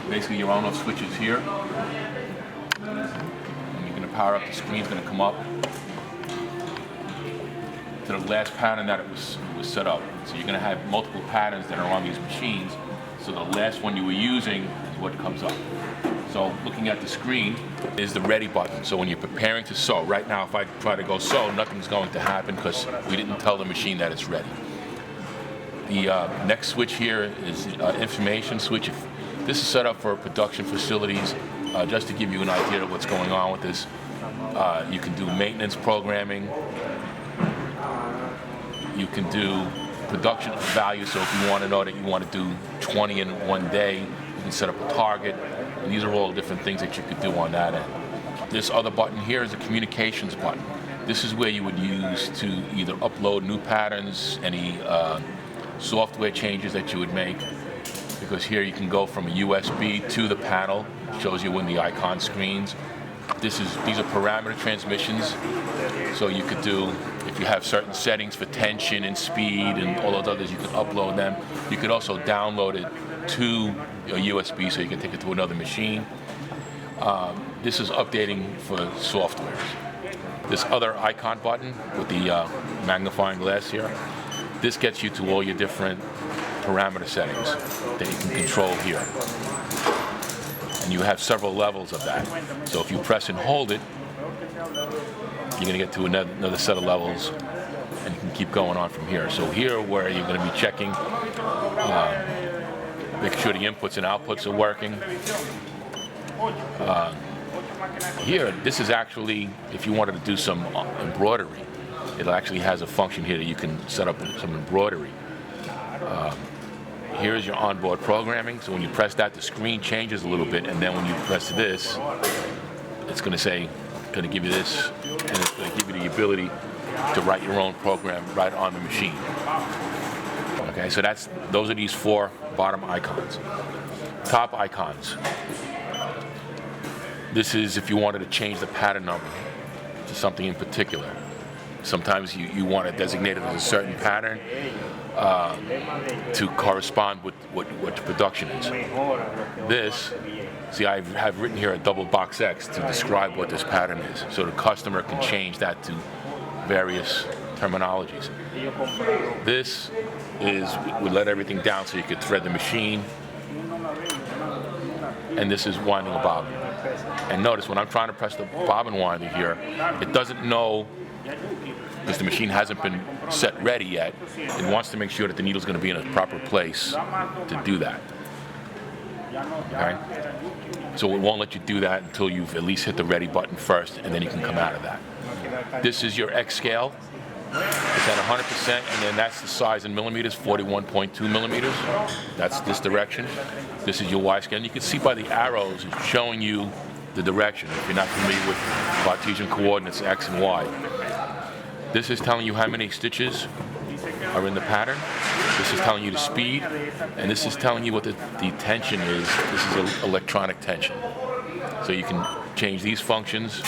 basically your on-off switch is here. And you're going to power up, the screen's going to come up to the last pattern that it was set up. So you're going to have multiple patterns that are on these machines. So the last one you were using is what comes up. So looking at the screen is the ready button. So when you're preparing to sew, right now if I try to go sew, nothing's going to happen because we didn't tell the machine that it's ready. The next switch here is information switch. This is set up for production facilities. Just to give you an idea of what's going on with this, you can do maintenance programming. You can do production value, so if you want to know that you want to do 20 in one day, you can set up a target. And these are all different things that you could do on that end. This other button here is a communications button. This is where you would use to either upload new patterns, any software changes that you would make, because here you can go from a USB to the panel. It shows you when the icon screens. These are parameter transmissions, so you could do, if you have certain settings for tension and speed and all those others, you can upload them. You could also download it to a USB so you can take it to another machine. This is updating for softwares. This other icon button with the magnifying glass here, this gets you to all your different parameter settings that you can control here. And you have several levels of that. So if you press and hold it, you're going to get to another set of levels, and you can keep going on from here. So here, where you're going to be checking, making sure the inputs and outputs are working. Here, this is actually, if you wanted to do some embroidery, it actually has a function here that you can set up some embroidery. Here's your onboard programming. So when you press that, the screen changes a little bit, and then when you press this, it's going to give you this, and it's going to give you the ability to write your own program right on the machine. Okay, so those are these four bottom icons. Top icons. This is if you wanted to change the pattern number to something in particular. Sometimes you want to designate it as a certain pattern to correspond with what the production is. This, see, I have written here a double box X to describe what this pattern is, so the customer can change that to various terminologies. This would let everything down so you could thread the machine, and this is winding a bobbin. And notice when I'm trying to press the bobbin winder here, it doesn't know, because the machine hasn't been set ready yet. It wants to make sure that the needle's going to be in a proper place to do that. Okay? So it won't let you do that until you've at least hit the ready button first, and then you can come out of that. This is your X scale. It's at 100%, and then that's the size in millimeters, 41.2 millimeters. That's this direction. This is your Y scale. And you can see by the arrows, it's showing you the direction. If you're not familiar with Cartesian coordinates, X and Y. This is telling you how many stitches are in the pattern. This is telling you the speed, and this is telling you what the tension is. This is electronic tension. So you can change these functions. You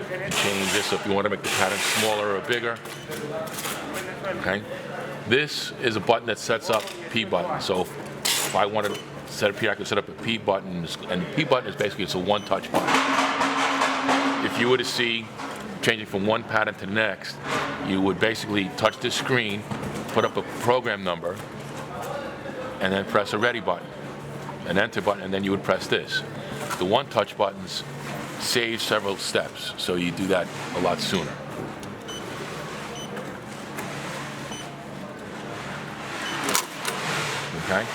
can change this if you want to make the pattern smaller or bigger. Okay. This is a button that sets up P button. So if I wanted to set up here, I could set up a P button, and the P button is basically it's a one-touch button. If you were to see changing from one pattern to the next, you would basically touch this screen, put up a program number, and then press a ready button, an enter button, and then you would press this. The one-touch buttons save several steps, so you do that a lot sooner. Okay?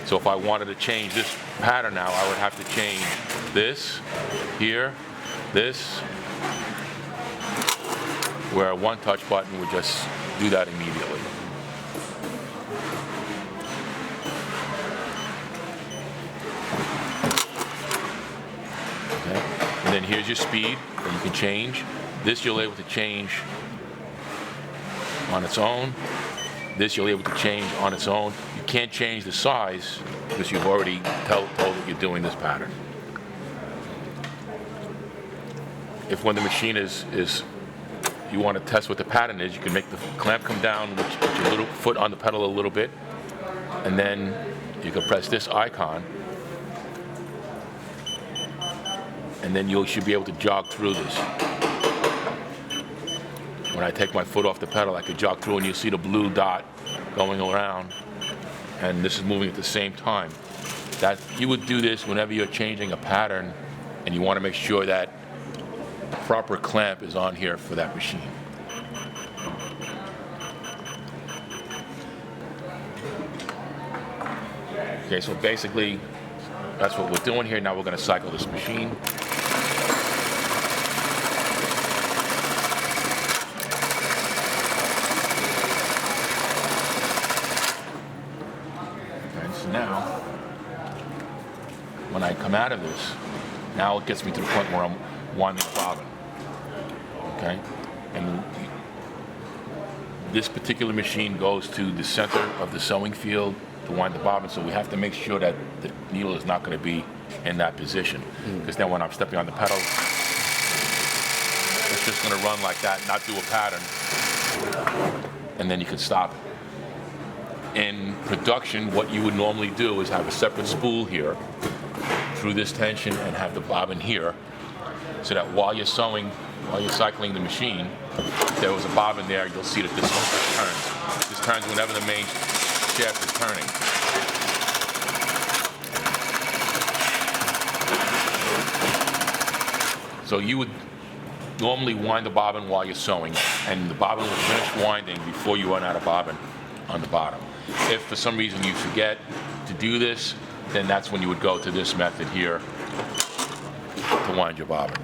So if I wanted to change this pattern now, I would have to change this, here, this, where a one-touch button would just do that immediately. Okay. And then here's your speed that you can change. This you'll be able to change on its own. This you'll be able to change on its own. You can't change the size because you've already told that you're doing this pattern. If when the machine is you want to test what the pattern is, you can make the clamp come down with your little foot on the pedal a little bit, and then you can press this icon, and then you should be able to jog through this. When I take my foot off the pedal, I could jog through, and you'll see the blue dot going around, and this is moving at the same time. That you would do this whenever you're changing a pattern and you want to make sure that the proper clamp is on here for that machine. Okay, so basically that's what we're doing here. Now we're going to cycle this machine. And so now, when I come out of this, now it gets me to the point where I'm winding the bobbin. Okay? And this particular machine goes to the center of the sewing field to wind the bobbin, so we have to make sure that the needle is not going to be in that position. Because then when I'm stepping on the pedal, it's just going to run like that, not do a pattern, and then you can stop it. In production, what you would normally do is have a separate spool here through this tension and have the bobbin here, so that while you're sewing, while you're cycling the machine, if there was a bobbin there, you'll see that this turns. This turns whenever the main shaft is turning. So you would normally wind the bobbin while you're sewing, and the bobbin will finish winding before you run out of bobbin on the bottom. If for some reason you forget to do this, then that's when you would go to this method here to wind your bobbin.